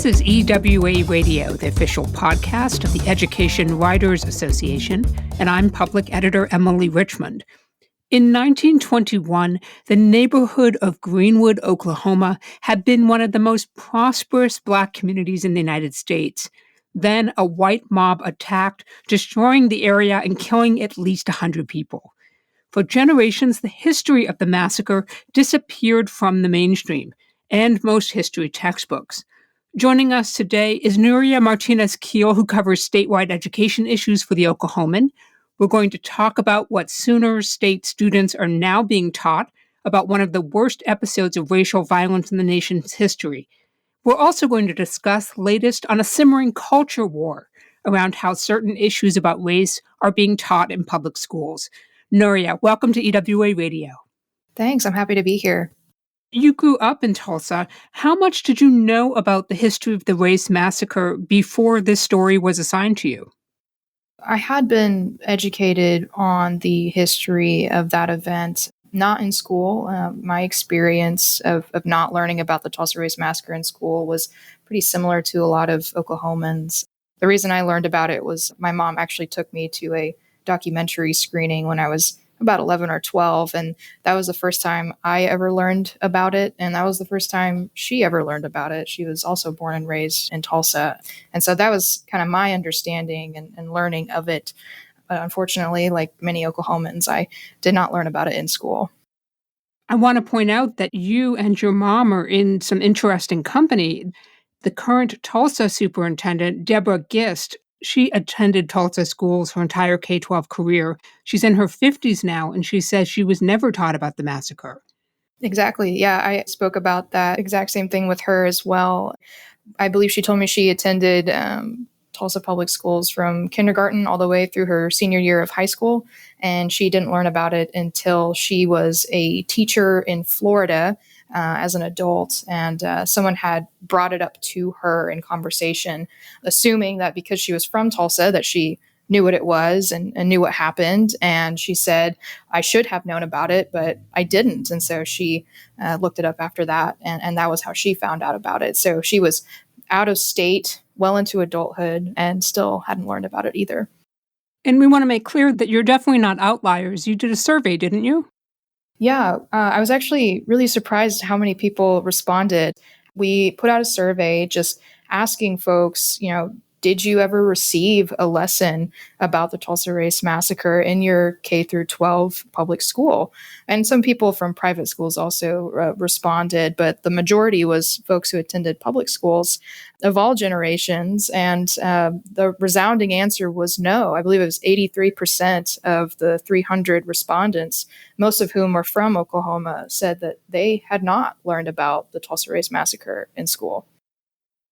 is EWA Radio, the official podcast of the Education Writers Association, and I'm public editor Emily Richmond. In 1921, the neighborhood of Greenwood, Oklahoma, had been one of the most prosperous Black communities in the United States. Then a white mob attacked, destroying the area and killing at least 100 people. For generations, the history of the massacre disappeared from the mainstream and most history textbooks. Joining us today is Nuria Martinez-Keel, who covers statewide education issues for the Oklahoman. We're going to talk about what Sooner State students are now being taught about one of the worst episodes of racial violence in the nation's history. We're also going to discuss latest on a simmering culture war around how certain issues about race are being taught in public schools. Nuria, welcome to EWA Radio. Thanks. I'm happy to be here. You grew up in Tulsa. How much did you know about the history of the Race Massacre before this story was assigned to you? I had been educated on the history of that event, not in school. My experience of not learning about the Tulsa Race Massacre in school was pretty similar to a lot of Oklahomans. The reason I learned about it was my mom actually took me to a documentary screening when I was about 11 or 12. And that was the first time I ever learned about it. And that was the first time she ever learned about it. She was also born and raised in Tulsa. And so that was kind of my understanding and learning of it. But unfortunately, like many Oklahomans, I did not learn about it in school. I want to point out that you and your mom are in some interesting company. The current Tulsa superintendent, Deborah, she attended Tulsa schools her entire K-12 career. She's in her 50s now, and she says she was never taught about the massacre. Exactly. Yeah, I spoke about that exact same thing with her as well. I believe she told me she attended Tulsa public schools from kindergarten all the way through her senior year of high school, and she didn't learn about it until she was a teacher in Florida as an adult, and someone had brought it up to her in conversation, assuming that because she was from Tulsa that she knew what it was and knew what happened. And she said, I should have known about it, but I didn't. And so she looked it up after that, and that was how she found out about it. So she was out of state, well into adulthood, and still hadn't learned about it either. And we want to make clear that you're definitely not outliers. You did a survey, didn't you? Yeah, I was actually really surprised how many people responded. We put out a survey just asking folks, did you ever receive a lesson about the Tulsa Race Massacre in your K through 12 public school? And some people from private schools also responded, but the majority was folks who attended public schools of all generations. And the resounding answer was no. I believe it was 83% of the 300 respondents, most of whom were from Oklahoma, said that they had not learned about the Tulsa Race Massacre in school.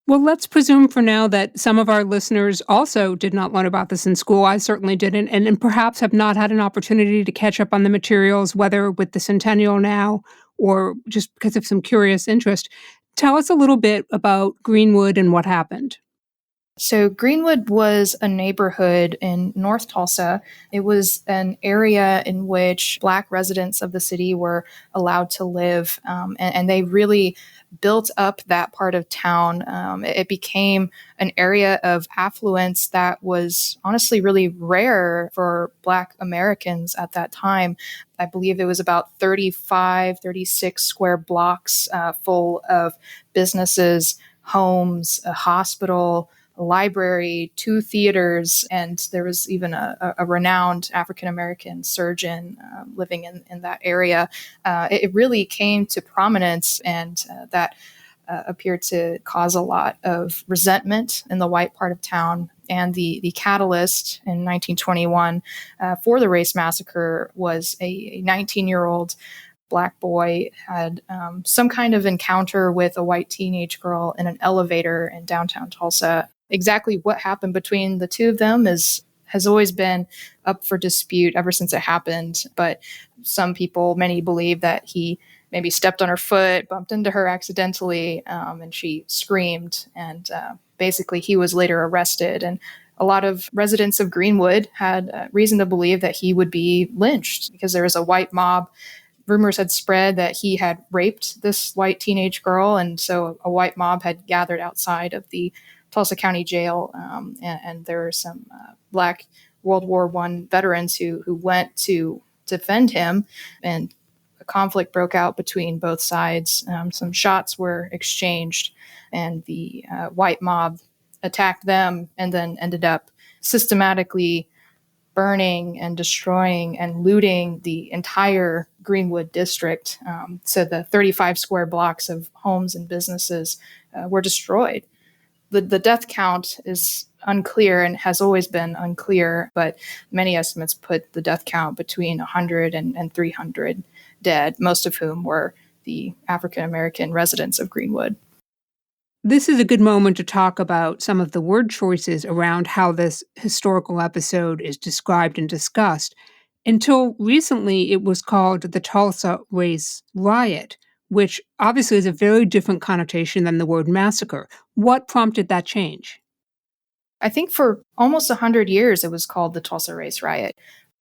Well, let's presume for now that some of our listeners also did not learn about this in school. I certainly didn't, and perhaps have not had an opportunity to catch up on the materials, whether with the centennial now or just because of some curious interest. Tell us a little bit about Greenwood and what happened. So Greenwood was a neighborhood in North Tulsa. It was an area in which Black residents of the city were allowed to live, and they really built up that part of town. It became an area of affluence that was honestly really rare for Black Americans at that time. I believe it was about 36 square blocks full of businesses, homes, a hospital, a library, 2 theaters, and there was even a renowned African-American surgeon living in that area. It really came to prominence, and that appeared to cause a lot of resentment in the white part of town. And the catalyst in 1921 for the Race Massacre was a 19-year-old Black boy had some kind of encounter with a white teenage girl in an elevator in downtown Tulsa. Exactly what happened between the two of them has always been up for dispute ever since it happened. But many believe that he maybe stepped on her foot, bumped into her accidentally, and she screamed. And basically, he was later arrested. And a lot of residents of Greenwood had reason to believe that he would be lynched because there was a white mob rumors had spread that he had raped this white teenage girl. And so a white mob had gathered outside of the Tulsa County Jail. And there were some Black World War I veterans who went to defend him. And a conflict broke out between both sides. Some shots were exchanged, and the white mob attacked them and then ended up systematically burning and destroying and looting the entire Greenwood district. So the 35 square blocks of homes and businesses were destroyed. The death count is unclear and has always been unclear, but many estimates put the death count between 100 and 300 dead, most of whom were the African American residents of Greenwood. This is a good moment to talk about some of the word choices around how this historical episode is described and discussed. Until recently, it was called the Tulsa Race Riot, which obviously is a very different connotation than the word massacre. What prompted that change? I think for almost 100 years, it was called the Tulsa Race Riot.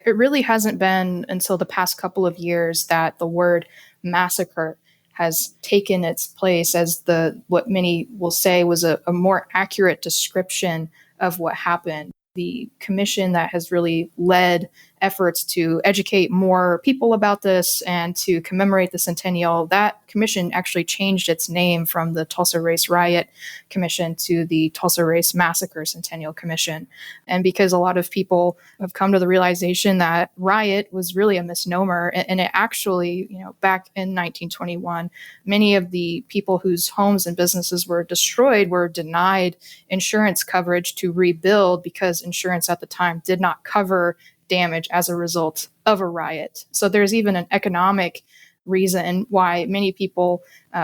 It really hasn't been until the past couple of years that the word massacre has taken its place as what many will say was a more accurate description of what happened. The commission that has really led efforts to educate more people about this and to commemorate the centennial, that commission actually changed its name from the Tulsa Race Riot Commission to the Tulsa Race Massacre Centennial Commission. And because a lot of people have come to the realization that riot was really a misnomer, and it actually, back in 1921, many of the people whose homes and businesses were destroyed were denied insurance coverage to rebuild because insurance at the time did not cover damage as a result of a riot. So there's even an economic reason why many people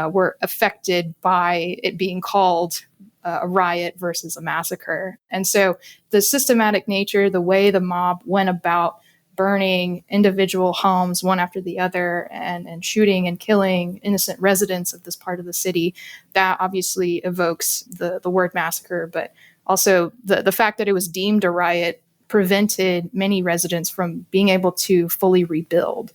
were affected by it being called a riot versus a massacre. And so the systematic nature, the way the mob went about burning individual homes one after the other and shooting and killing innocent residents of this part of the city, that obviously evokes the word massacre. But also the fact that it was deemed a riot prevented many residents from being able to fully rebuild.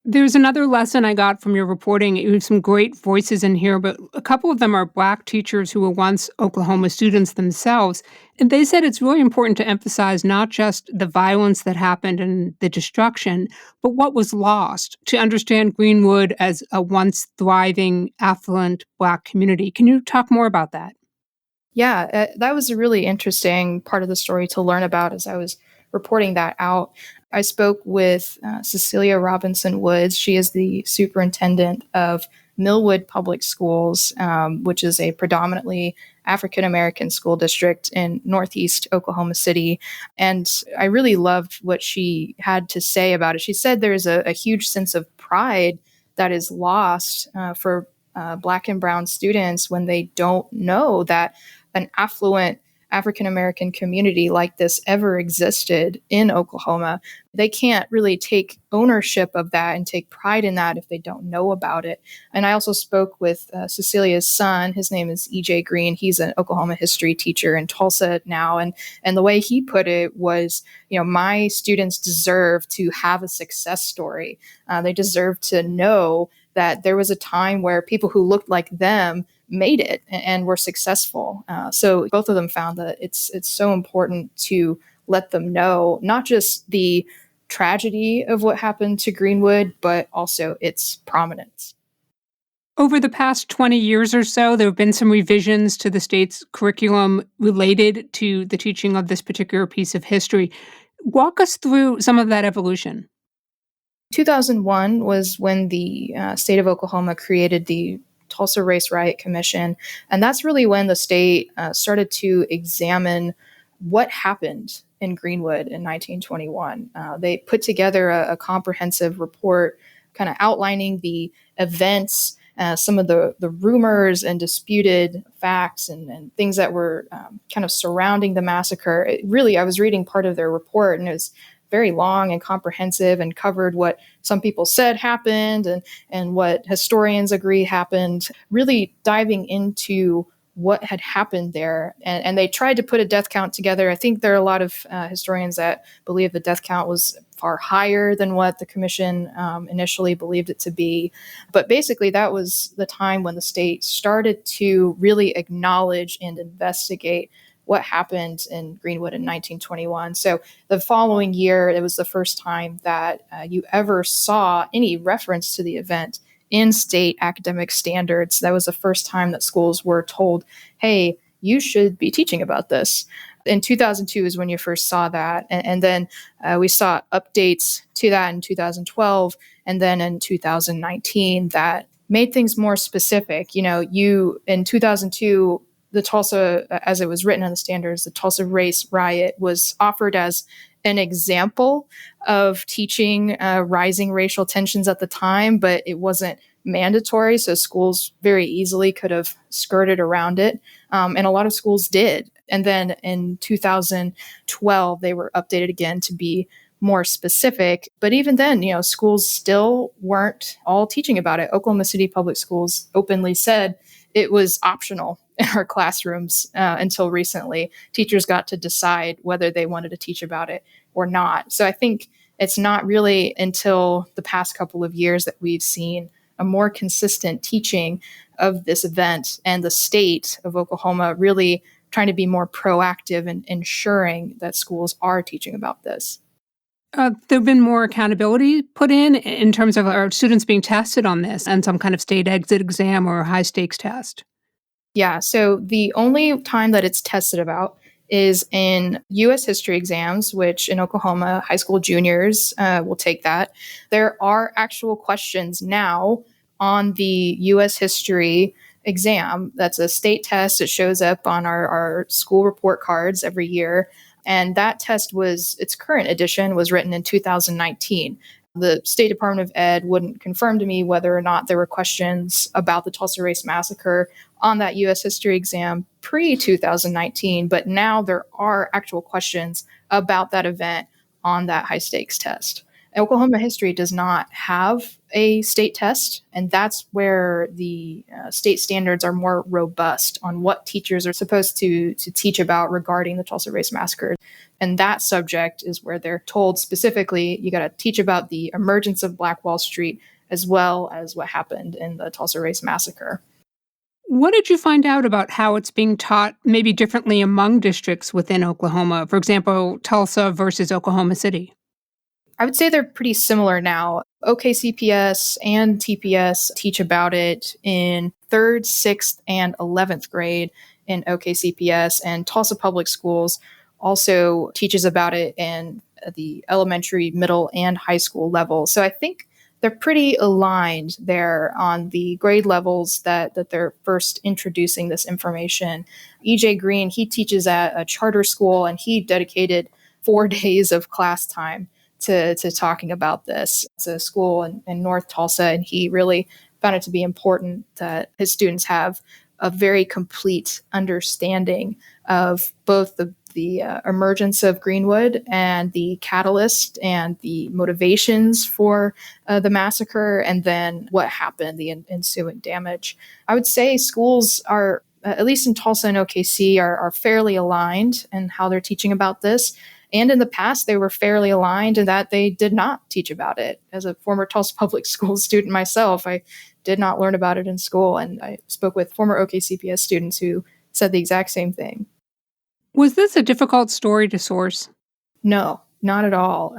There's another lesson I got from your reporting. You have some great voices in here, but a couple of them are Black teachers who were once Oklahoma students themselves. And they said it's really important to emphasize not just the violence that happened and the destruction, but what was lost, to understand Greenwood as a once thriving, affluent Black community. Can you talk more about that? Yeah, that was a really interesting part of the story to learn about as I was reporting that out. I spoke with Cecilia Robinson Woods. She is the superintendent of Millwood Public Schools, which is a predominantly African American school district in Northeast Oklahoma City. And I really loved what she had to say about it. She said there's a huge sense of pride that is lost for Black and Brown students when they don't know that an affluent African American community like this ever existed in Oklahoma. They can't really take ownership of that and take pride in that if they don't know about it. And I also spoke with Cecilia's son. His name is E.J. Green. He's an Oklahoma history teacher in Tulsa now. And the way he put it was, my students deserve to have a success story. They deserve to know that there was a time where people who looked like them made it and were successful. So both of them found that it's so important to let them know not just the tragedy of what happened to Greenwood, but also its prominence. Over the past 20 years or so, there have been some revisions to the state's curriculum related to the teaching of this particular piece of history. Walk us through some of that evolution. 2001 was when the state of Oklahoma created the Tulsa Race Riot Commission. And that's really when the state started to examine what happened in Greenwood in 1921. They put together a comprehensive report kind of outlining the events, some of the rumors and disputed facts and things that were kind of surrounding the massacre. I was reading part of their report, and it was very long and comprehensive and covered what some people said happened and what historians agree happened, really diving into what had happened there. And they tried to put a death count together. I think there are a lot of historians that believe the death count was far higher than what the commission initially believed it to be. But basically, that was the time when the state started to really acknowledge and investigate what happened in Greenwood in 1921. So the following year, it was the first time that you ever saw any reference to the event in state academic standards. That was the first time that schools were told, hey, you should be teaching about this. In 2002 is when you first saw that. And then we saw updates to that in 2012. And then in 2019, that made things more specific. In 2002, the Tulsa, as it was written in the standards, the Tulsa Race Riot was offered as an example of teaching rising racial tensions at the time, but it wasn't mandatory. So schools very easily could have skirted around it. And a lot of schools did. And then in 2012, they were updated again to be more specific. But even then, schools still weren't all teaching about it. Oklahoma City Public Schools openly said it was optional in our classrooms until recently. Teachers got to decide whether they wanted to teach about it or not. So I think it's not really until the past couple of years that we've seen a more consistent teaching of this event, and the state of Oklahoma really trying to be more proactive in ensuring that schools are teaching about this. There have been more accountability put in terms of our students being tested on this and some kind of state exit exam or high stakes test. Yeah, so the only time that it's tested about is in U.S. history exams, which in Oklahoma, high school juniors will take that. There are actual questions now on the U.S. history exam. That's a state test. It shows up on our school report cards every year. And that test its current edition was written in 2019. The State Department of Ed wouldn't confirm to me whether or not there were questions about the Tulsa Race Massacre on that U.S. history exam pre-2019, but now there are actual questions about that event on that high-stakes test. Oklahoma history does not have a state test, and that's where the state standards are more robust on what teachers are supposed to teach about regarding the Tulsa Race Massacre. And that subject is where they're told specifically, you got to teach about the emergence of Black Wall Street as well as what happened in the Tulsa Race Massacre. What did you find out about how it's being taught maybe differently among districts within Oklahoma? For example, Tulsa versus Oklahoma City. I would say they're pretty similar now. OKCPS and TPS teach about it in 3rd, 6th, and 11th grade in OKCPS, and Tulsa Public Schools also teaches about it in the elementary, middle, and high school level. So I think they're pretty aligned there on the grade levels that they're first introducing this information. E.J. Green, he teaches at a charter school, and he dedicated 4 days of class time to talking about this. It's a school in North Tulsa, and he really found it to be important that his students have a very complete understanding of both the emergence of Greenwood and the catalyst and the motivations for the massacre, and then what happened, the ensuing damage. I would say schools are, at least in Tulsa and OKC, are fairly aligned in how they're teaching about this. And in the past, they were fairly aligned in that they did not teach about it. As a former Tulsa Public School student myself, I did not learn about it in school. And I spoke with former OKCPS students who said the exact same thing. Was this a difficult story to source? No, not at all.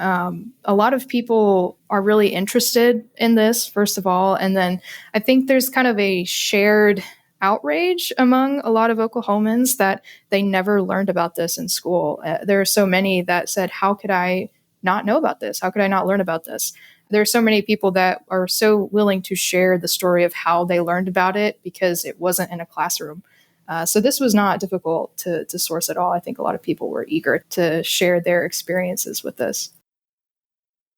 A lot of people are really interested in this, first of all. And then I think there's kind of a shared outrage among a lot of Oklahomans that they never learned about this in school. There are so many that said, how could I not know about this? How could I not learn about this? There are so many people that are so willing to share the story of how they learned about it because it wasn't in a classroom. So this was not difficult to source at all. I think a lot of people were eager to share their experiences with this.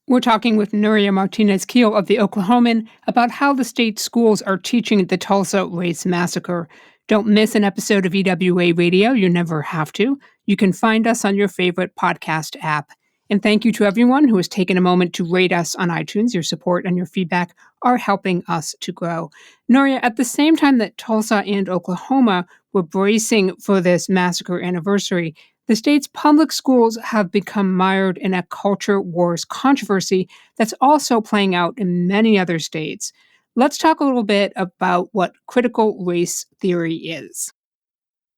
We're talking with Nuria Martinez-Keel of the Oklahoman about how the state schools are teaching the Tulsa Race Massacre. Don't miss an episode of EWA Radio. You never have to. You can find us on your favorite podcast app. And thank you to everyone who has taken a moment to rate us on iTunes. Your support and your feedback are helping us to grow. Nuria, at the same time that Tulsa and Oklahoma were bracing for this massacre anniversary, the state's public schools have become mired in a culture wars controversy that's also playing out in many other states. Let's talk a little bit about what critical race theory is.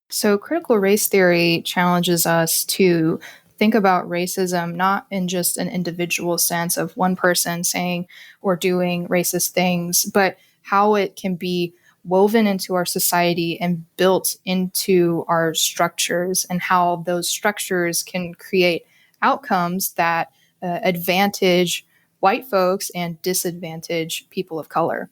So, critical race theory challenges us to think about racism not in just an individual sense of one person saying or doing racist things, but how it can be woven into our society and built into our structures, and how those structures can create outcomes that advantage white folks and disadvantage people of color.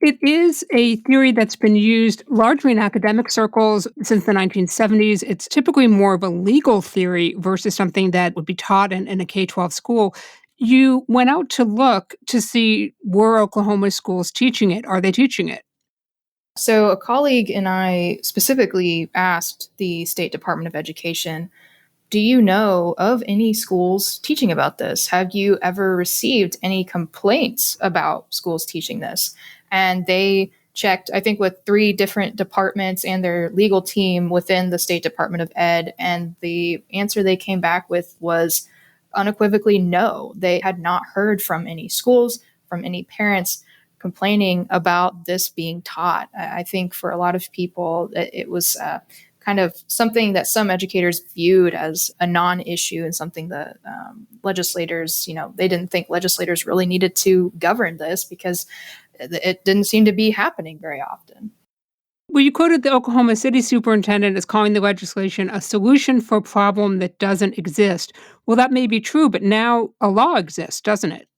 It is a theory that's been used largely in academic circles since the 1970s. It's typically more of a legal theory versus something that would be taught in a K 12 school. You went out to look to see were Oklahoma schools teaching it? Are they teaching it? So, a colleague and I specifically asked the State Department of Education, do you know of any schools teaching about this? Have you ever received any complaints about schools teaching this? And they checked, I think, with three different departments and their legal team within the State Department of Ed. And the answer they came back with was unequivocally no. They had not heard from any schools, from any parents complaining about this being taught. I think for a lot of people, it was kind of something that some educators viewed as a non-issue, and something that legislators, they didn't think legislators really needed to govern this because it didn't seem to be happening very often. Well, you quoted the Oklahoma City superintendent as calling the legislation a solution for a problem that doesn't exist. Well, that may be true, but now a law exists, doesn't it?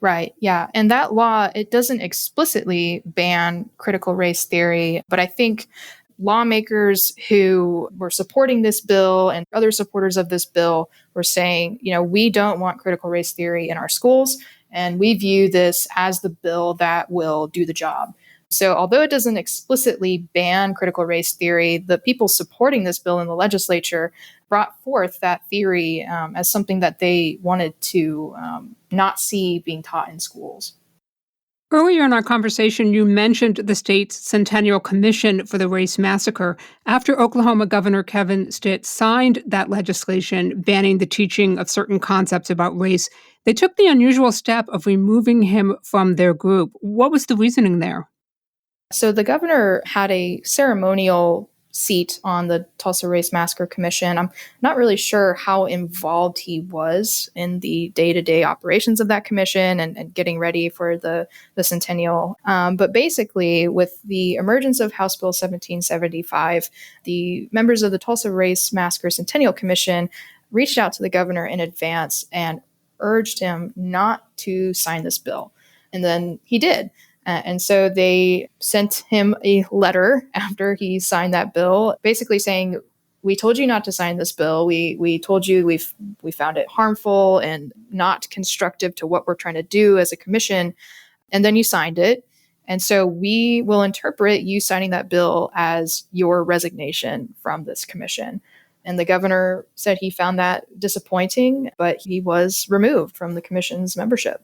Right. Yeah. And that law, it doesn't explicitly ban critical race theory, but I think lawmakers who were supporting this bill and other supporters of this bill were saying, we don't want critical race theory in our schools, and we view this as the bill that will do the job. So, although it doesn't explicitly ban critical race theory, the people supporting this bill in the legislature brought forth that theory as something that they wanted to not see being taught in schools. Earlier in our conversation, you mentioned the state's Centennial Commission for the Race Massacre. After Oklahoma Governor Kevin Stitt signed that legislation banning the teaching of certain concepts about race, they took the unusual step of removing him from their group. What was the reasoning there? So the governor had a ceremonial seat on the Tulsa Race Massacre Commission. I'm not really sure how involved he was in the day-to-day operations of that commission and getting ready for the centennial. But basically, with the emergence of House Bill 1775, the members of the Tulsa Race Massacre Centennial Commission reached out to the governor in advance and urged him not to sign this bill. And then he did. And so they sent him a letter after he signed that bill, basically saying, "We told you not to sign this bill. We told you we found it harmful and not constructive to what we're trying to do as a commission, and then you signed it. And so we will interpret you signing that bill as your resignation from this commission." And the governor said he found that disappointing, but he was removed from the commission's membership.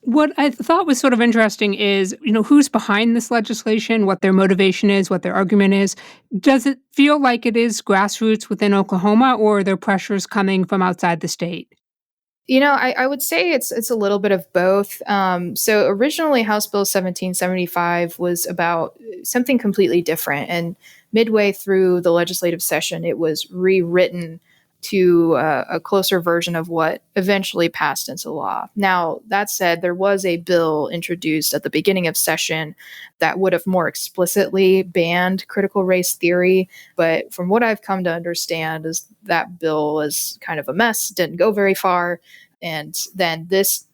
What I thought was sort of interesting is, who's behind this legislation, what their motivation is, what their argument is. Does it feel like it is grassroots within Oklahoma, or are there pressures coming from outside the state? I would say it's a little bit of both. So originally, House Bill 1775 was about something completely different. And midway through the legislative session, it was rewritten to a closer version of what eventually passed into law. Now, that said, there was a bill introduced at the beginning of session that would have more explicitly banned critical race theory. But from what I've come to understand is that bill is kind of a mess, didn't go very far. And then this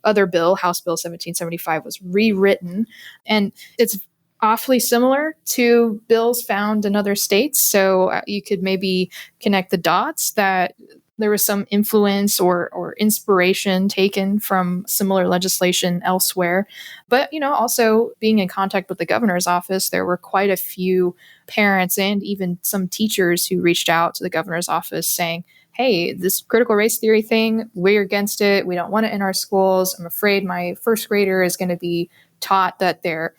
other bill, House Bill 1775, was rewritten. And it's awfully similar to bills found in other states. So you could maybe connect the dots that there was some influence or inspiration taken from similar legislation elsewhere. But, also being in contact with the governor's office, there were quite a few parents and even some teachers who reached out to the governor's office saying, "Hey, this critical race theory thing, we're against it. We don't want it in our schools. I'm afraid my first grader is going to be taught that they're,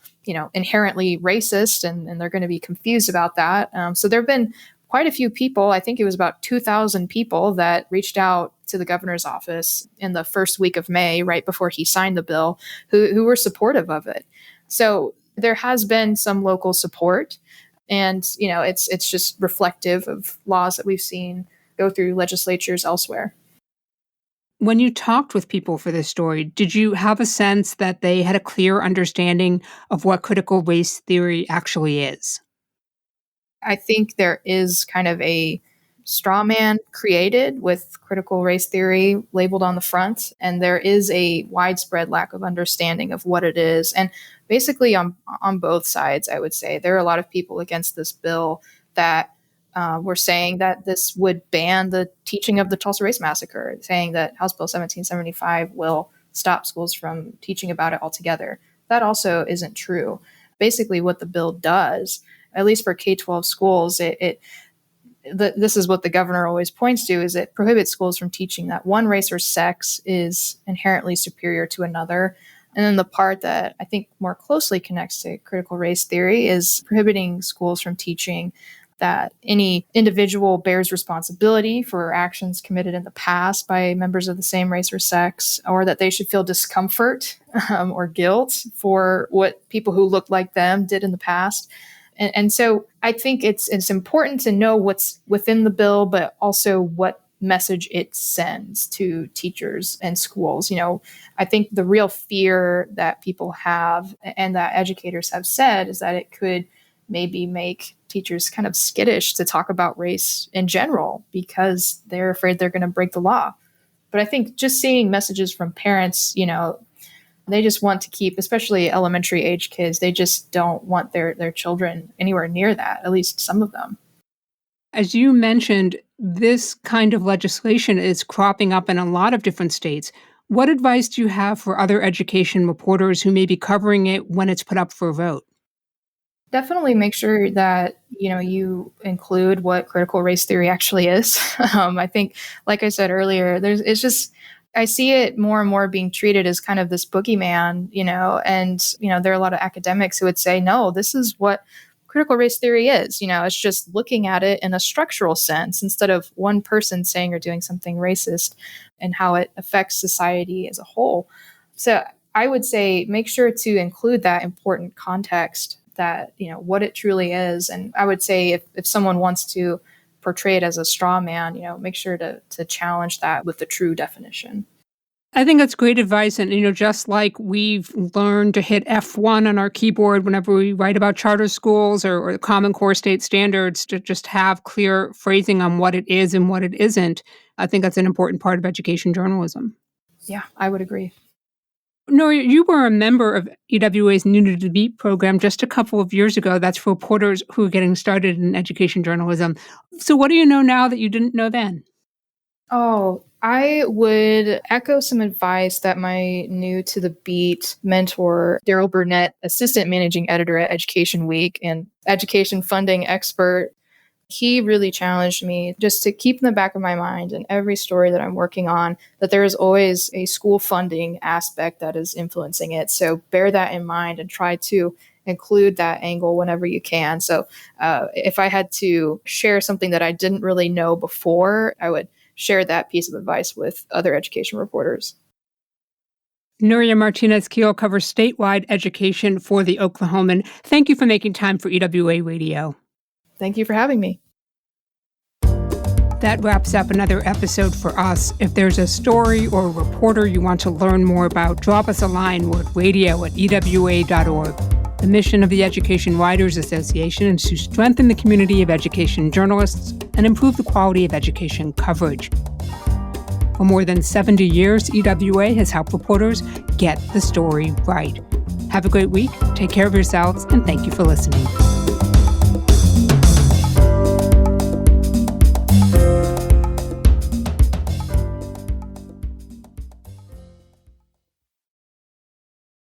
inherently racist and they're going to be confused about that. So there have been quite a few people, I think it was about 2,000 people that reached out to the governor's office in the first week of May, right before he signed the bill, who were supportive of it. So there has been some local support, and, it's just reflective of laws that we've seen go through legislatures elsewhere. When you talked with people for this story, did you have a sense that they had a clear understanding of what critical race theory actually is? I think there is kind of a straw man created with critical race theory labeled on the front, and there is a widespread lack of understanding of what it is. And basically on both sides, I would say there are a lot of people against this bill that were saying that this would ban the teaching of the Tulsa Race Massacre, saying that House Bill 1775 will stop schools from teaching about it altogether. That also isn't true. Basically, what the bill does, at least for K-12 schools, this is what the governor always points to, is it prohibits schools from teaching that one race or sex is inherently superior to another. And then the part that I think more closely connects to critical race theory is prohibiting schools from teaching that any individual bears responsibility for actions committed in the past by members of the same race or sex, or that they should feel discomfort or guilt for what people who look like them did in the past. And so I think it's important to know what's within the bill, but also what message it sends to teachers and schools. I think the real fear that people have and that educators have said is that it could maybe make teachers kind of skittish to talk about race in general because they're afraid they're going to break the law. But I think just seeing messages from parents, they just want to keep, especially elementary age kids, they just don't want their children anywhere near that, at least some of them. As you mentioned, this kind of legislation is cropping up in a lot of different states. What advice do you have for other education reporters who may be covering it when it's put up for a vote? Definitely make sure that, you include what critical race theory actually is. I think, like I said earlier, I see it more and more being treated as kind of this boogeyman, and, there are a lot of academics who would say, no, this is what critical race theory is. It's just looking at it in a structural sense instead of one person saying or doing something racist and how it affects society as a whole. So I would say make sure to include that important context, that, what it truly is. And I would say if someone wants to portray it as a straw man, make sure to challenge that with the true definition. I think that's great advice. And, just like we've learned to hit F1 on our keyboard whenever we write about charter schools or the Common Core state standards, to just have clear phrasing on what it is and what it isn't, I think that's an important part of education journalism. Yeah, I would agree. Nuria, you were a member of EWA's New to the Beat program just a couple of years ago. That's for reporters who are getting started in education journalism. So what do you know now that you didn't know then? Oh, I would echo some advice that my New to the Beat mentor, Daryl Burnett, assistant managing editor at Education Week and education funding expert, he really challenged me just to keep in the back of my mind in every story that I'm working on that there is always a school funding aspect that is influencing it. So bear that in mind and try to include that angle whenever you can. So if I had to share something that I didn't really know before, I would share that piece of advice with other education reporters. Nuria Martinez-Keel covers statewide education for the Oklahoman. Thank you for making time for EWA Radio. Thank you for having me. That wraps up another episode for us. If there's a story or a reporter you want to learn more about, drop us a line with radio@ewa.org. The mission of the Education Writers Association is to strengthen the community of education journalists and improve the quality of education coverage. For more than 70 years, EWA has helped reporters get the story right. Have a great week, take care of yourselves, and thank you for listening.